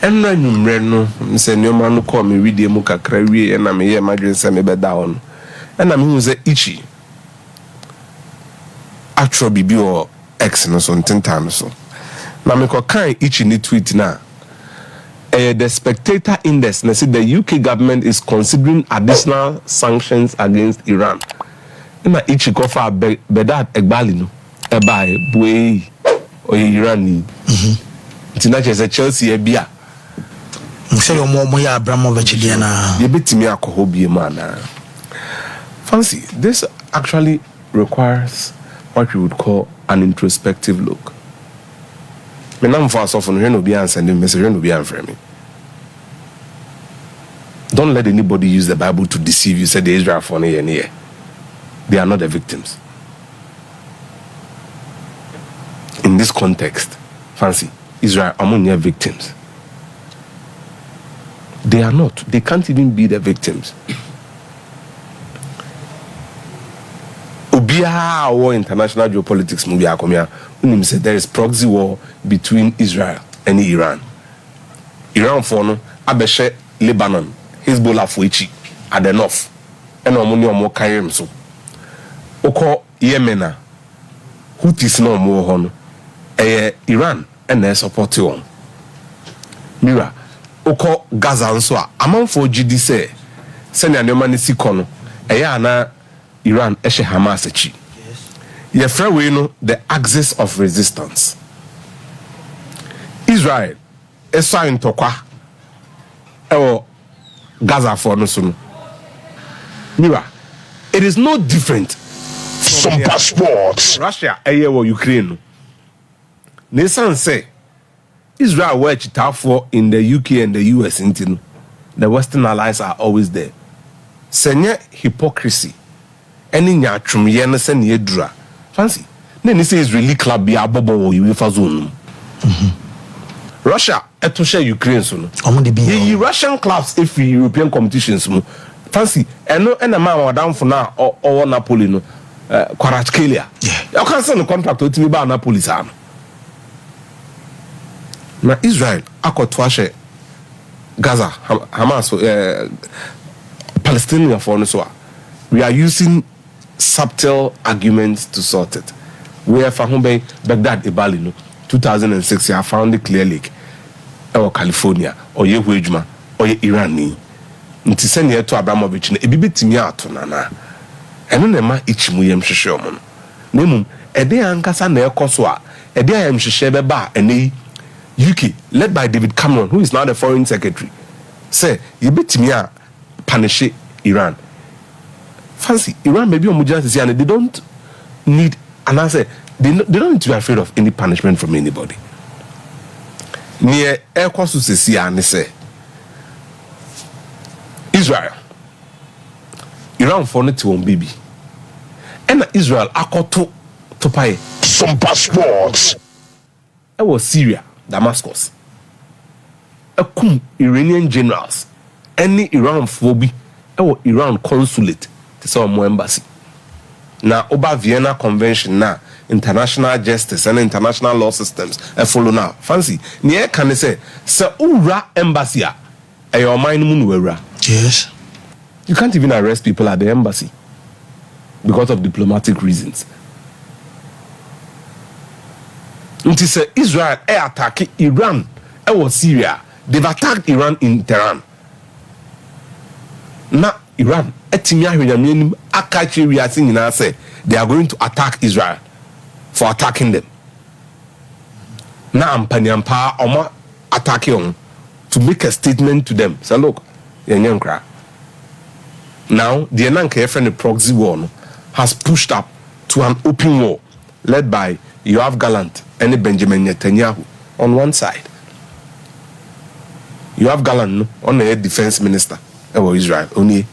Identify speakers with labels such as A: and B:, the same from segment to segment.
A: enra nwumre no se nyoma no call me video mu kakra wie na me ye madwen se me beda ho no na me hu se ichi atro bibi o X no so ntentan so na me ko kan ichi ni tweet na the Spectator Index na say the UK government is considering additional sanctions against Iran na ichi ko fa beda egbali no e bai boy o Iran ni ntina che Chelsea e bia
B: say mo ya Abramovich dia na
A: ye betimi akoho bie ma na fancy this actually requires what we would call an introspective look. Me nam for us often no be sending message no be answer me. Don't let anybody use the Bible to deceive you. Say the Israel for near. They are not the victims. In this context, fancy Israel among their victims. They are not. They can't even be the victims. Obia war international geopolitics movie akomia unim say there is proxy war between Israel and Iran. Iran for no abeshe Lebanon, Hezbollah for ichi at the north. And omuni omo kayem so. Oko Yemen Houthis no mo ho no. Iran and they support you. Mira oko Gaza nso a amanfo gidi say send an man si kono na Iran eshe Hamas echi. Ye free no the axis of resistance. Israel esa intokwa ewo Gaza for no so. Mira, it is no different from some passports. Russia eyewo Ukraine. Nesan say Israel were chitafo in the UK and the US Intl. The Western allies are always there. Senye hypocrisy. Any nya twumye no se ne edura. Fancy. Na ni say Israeli club bia bobo wo UEFA zone. Russia eto share Ukraine so no. The Russian clubs if European competitions mo. Fancy. Eno na ma wadam fo na o Napoli no. Kvaratskhelia. Yeah. You can send a contract to me ba Napoli sa. Na Israel akotwashe Gaza Hamas Palestinian for no so we are using subtle arguments to sort it. Where Fahumbe Baghdad Ibali no 2006 I found it clearly or California or ye Wejma or ye Iran ni nti sene to Abramovich na ebibetimi ato nana eno na ma ichimu yem hwehwe omo no nemum ede ankasa na ekoso a ede ayem hwehwe beba ene UK, led by David Cameron, who is now the foreign secretary, say, you bet me punish Iran. Fancy, Iran maybe on Mujas and they don't need, and I say, they don't need to be afraid of any punishment from anybody. Near Air Course and say, Israel, Iran for it to baby. And Israel, I to pay some passports. I was Syria. Damascus. Akum Iranian generals. Any Iran phobia or Iran consulate to some embassy. Now, over Vienna Convention now, international justice and international law systems follow now. Fancy. Near can say, Sir Ura embassy. Your mind moon.
B: Yes.
A: You can't even arrest people at the embassy because of diplomatic reasons. It is Israel attack Iran or Syria. They've attacked Iran in Tehran. Now Iran say they are going to attack Israel for attacking them. Now Ampanyampa Oma attacking to make a statement to them. Say look, now the Enanke friend proxy war has pushed up to an open war led by Yoav Gallant and Benjamin Netanyahu on one side. You have Gallant on the defense minister of Israel. Only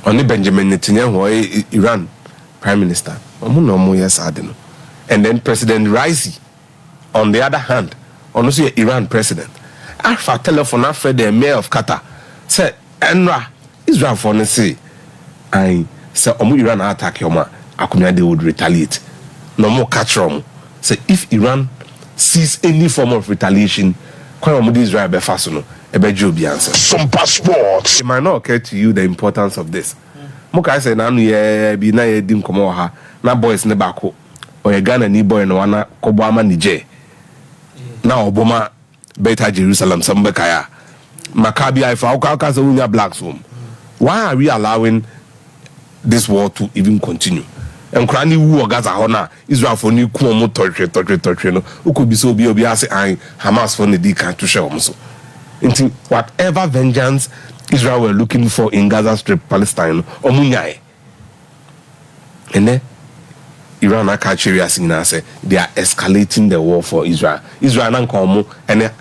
A: Benjamin Netanyahu, Iran prime minister. And then President Raisi, on the other hand, also Iran president. Alpha telephone after the mayor of Qatar said, "Enra Israel for the say, I say Iran attack Yoma, Akumia they would retaliate." No more catch wrong. Say if Iran sees any form of retaliation, quite Israel be fast no. Be answer.
C: Some passports.
A: It might not occur to you the importance of this. Moka say na no ye bi na ye dim komo ha na boys ne bako o ye Ghana ni boy no wana kobo ama Niger na oboma better Jerusalem some bekaya Maccabi Haifa aka say unya blacks home. Why are we allowing this war to even continue? And krani wu Gaza hona Israel for ni ku omo torture no ukobi so obi ase an Hamas for ne di kan to share omo so into whatever vengeance Israel were looking for in Gaza Strip, Palestine, omunyae. And then Iran and Kachiri say they are escalating the war for Israel. Israel and Komu and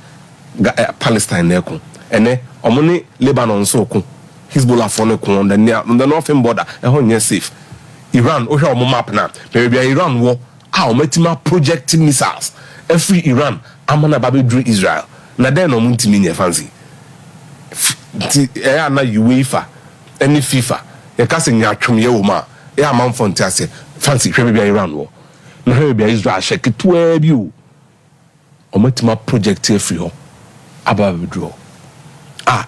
A: Palestine neko. And then omuni Lebanon so ku Hezbollah for on the northern border. And safe. Iran oha omo map na. Maybe Iran war metima projecting missiles. Every Iran amana baby drew Israel. Na then omunti minye fancy. Na UEFA any FIFA e ka se nya twom ye wo ma e amanfo ntiase fancy hwe bia Iran wo na hwe bia Israel shake to bi o omatima project free ho aba withdraw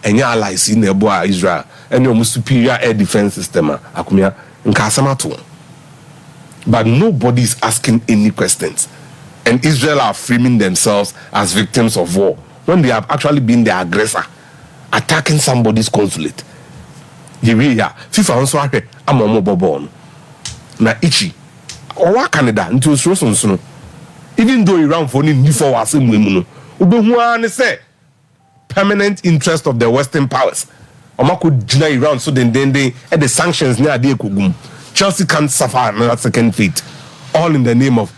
A: enya allies in ebo a Israel any o superior air defense system akumia nka asamato but nobody is asking any questions and Israel are framing themselves as victims of war when they have actually been the aggressor attacking somebody's consulate. FIFA also have amomo bobo na ichi or Canada into so even though Iran for ni for was mu no obehu an say permanent interest of the Western powers omako dina Iran so then at the sanctions near ade kogum Chelsea can't suffer another second fate all in the name of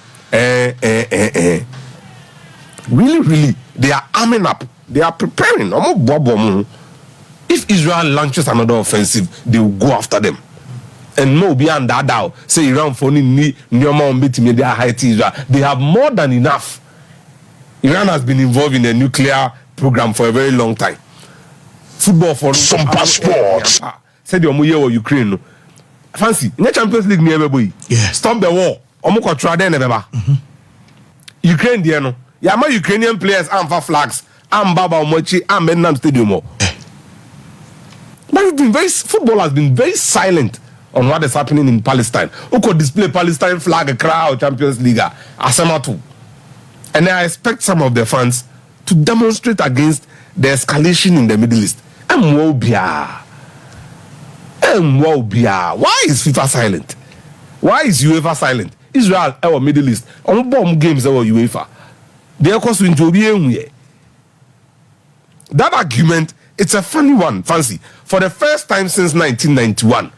A: really they are arming up. They are preparing. If Israel launches another offensive, they will go after them. And no beyond that now. Say Iran for ni Israel. They have more than enough. Iran has been involved in a nuclear program for a very long time. Football for
C: some passports.
A: Say the Omuye or Ukraine. Fancy in the Champions League near boy.
B: Yeah.
A: Stop the war. Omuko try then Ukraine there no. Yama Ukrainian players and for flags. I'm Baba Omochi, I'm Benham Stadium. But football has been very silent on what is happening in Palestine. Who could display Palestine flag, a crowd, Champions League, Asamatu. And I expect some of the fans to demonstrate against the escalation in the Middle East. Mwobia. Why is FIFA silent? Why is UEFA silent? Israel, our Middle East, on bomb games, our UEFA. They are causing to be that argument, it's a funny one, fancy. For the first time since 1991,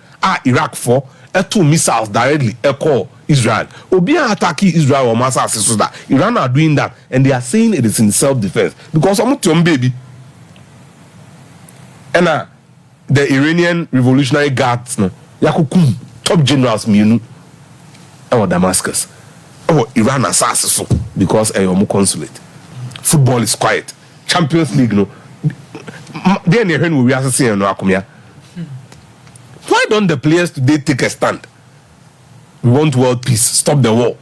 A: Iraq for two missiles directly echo Israel. Obia attacking Israel or Massa that Iran are doing that, and they are saying it is in self-defense because I'm not baby. And the Iranian Revolutionary Guards, no, Yakukum, top generals, Minu, or Damascus, or Iran assassins because a consulate. Football is quiet. Champions League, no. Then we are saying no akumia. Why don't the players today take a stand? We want world peace. Stop the war.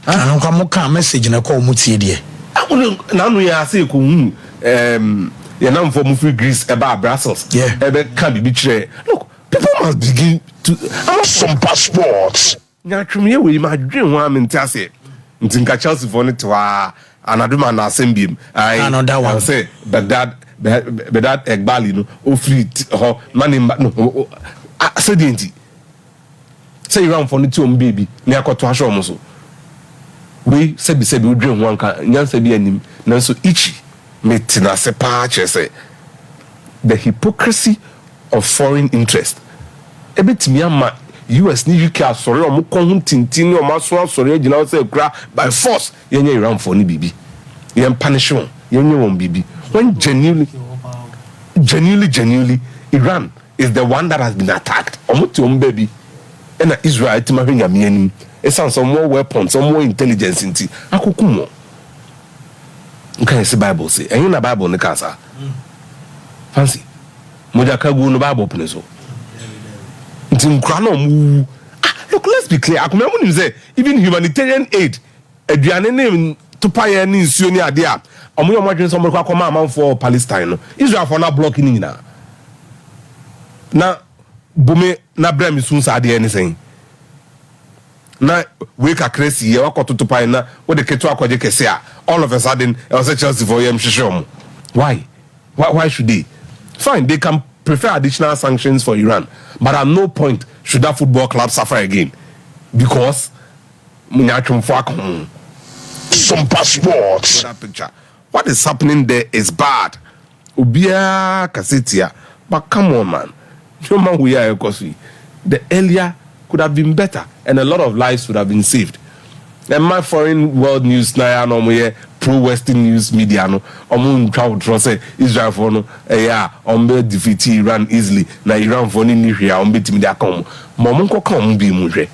B: I don't come message na call mutie die.
A: Now we are saying you know for free Greece about Brussels.
B: Yeah.
A: Can be betrayed. Look, people must begin to
C: some passports.
A: Naturally, we might dream one in Tassie. Ntinka Chelsea for it to another man assembly.
B: Another one
A: say Baghdad Egbali no o free money no accident. Say Iran for the baby near to show so. We said we dream one can nyanse bi anim nanso ichi metina se pa say the hypocrisy of foreign interest. Ebetimi ama US ni UK sorry o mo kon tintin o ma so sorry agina say kura by force yenye Iran for ni bibi yen punish won yenye won bibi when genuinely Iran is the one that has been attacked omo baby and Israel tima hwenya me anim it sounds some more weapons some more intelligence inti akokumo nkan say Bible say enyo na Bible ne kasa fancy moja kagu no Bible pene so look, let's be clear. Say even humanitarian aid, aduane name to pay any nsuo ade a omo yo modwen so mo kwa koma amanfo Palestine no Israel for na block ni nyina na bume na brami sun sa ade anything na we ka crazy ye wakoto to pay na we de ketu akwaje kese a all of a sudden it was a Chelsea for yem hwehwem. Why should they? Fine, they can prefer additional sanctions for Iran, but at no point should that football club suffer again because
C: Some passports.
A: that picture. What is happening there is bad. Ubia Kasitia, but come on, man. No man we are because the earlier could have been better, and a lot of lives would have been saved. And my foreign world news now, no pro-Western news media, no, travel to say Israel for no, defeat Iran easily. Na Iran for ni here, media come. Mamunko come be muje.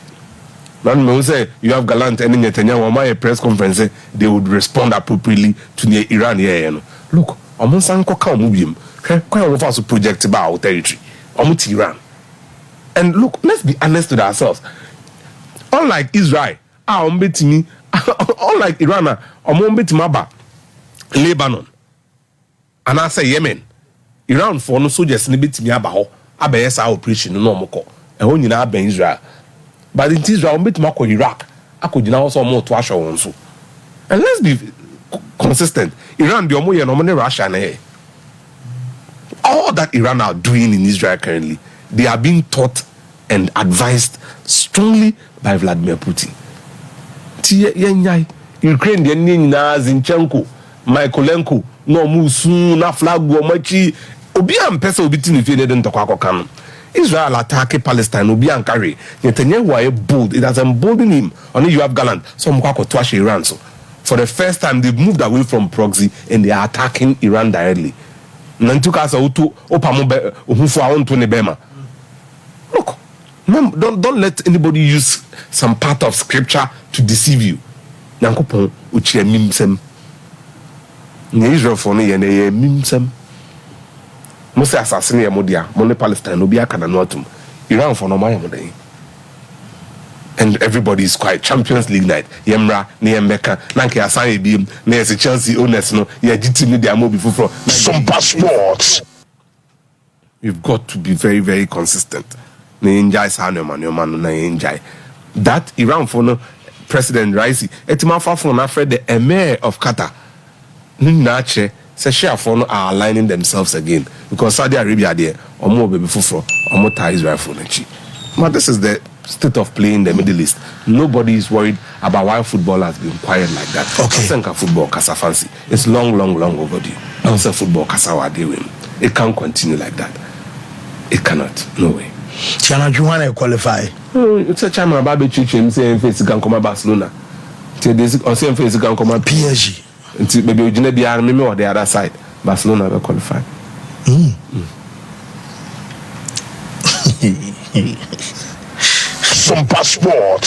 A: Now, say you have Gallant and Netanyahu, my press conference, they would respond appropriately to the Iran here. Look, Sanko come him. Quite of us project about territory. Iran. And look, let's be honest with ourselves. Unlike Israel, unlike Iran, Lebanon, and I say Yemen, Iran for no soldiers in bit me about Abesa operation no more. And when you know Israel. But in Israel, Iraq, I could now also more to Asha also. And let's be consistent. Iran, the Omoya, no Russia, and all that Iran are doing in Israel currently, they are being taught and advised strongly by Vladimir Putin. Ukraine, the Nina Zinchenko, Michaelenko, no Musu, na flag, Womachi, Obiam Pesa Obitin if you didn't talk about Israel attack Palestine, Obian carry. Netanyahu bold, it has emboldened him. Only you have Gallant, some Kwako Twash Iran. So for the first time, they've moved away from proxy and they are attacking Iran directly. Look, don't let anybody use some part of scripture to deceive you. Nankopon uche mimsem. Israel for no ye mimsem. Mose assassinate modia, Mone Palestine, Obia Kananotum, Iran for no my modern. And everybody is quiet. Champions League night. Yemra, Niemeka, Nanke Asani Beam, Nancy Chelsea owners, no, Yajiti, their mobile for
C: Some passports.
A: You've got to be very, very consistent. That Iran for no President Raisi, Etimafa for Nafred, the Emir of Qatar, Nache, Seshia for no are aligning themselves again because Saudi Arabia there, or more baby for or more Israel for Nechi. But this is the state of play in the Middle East. Nobody is worried about why football has been quiet like that.
B: Okay.
A: Football, Casa fancy. It's long overdue. Don't say football, Casa win. It can't continue like that. It cannot. No way.
B: Tiana Juana qualify.
A: It's a chairman about the church and saying face can come Barcelona. Till this on same face can come
B: PSG.
A: Until maybe Eugene be army or the other side. Barcelona will qualify.
C: Some passports.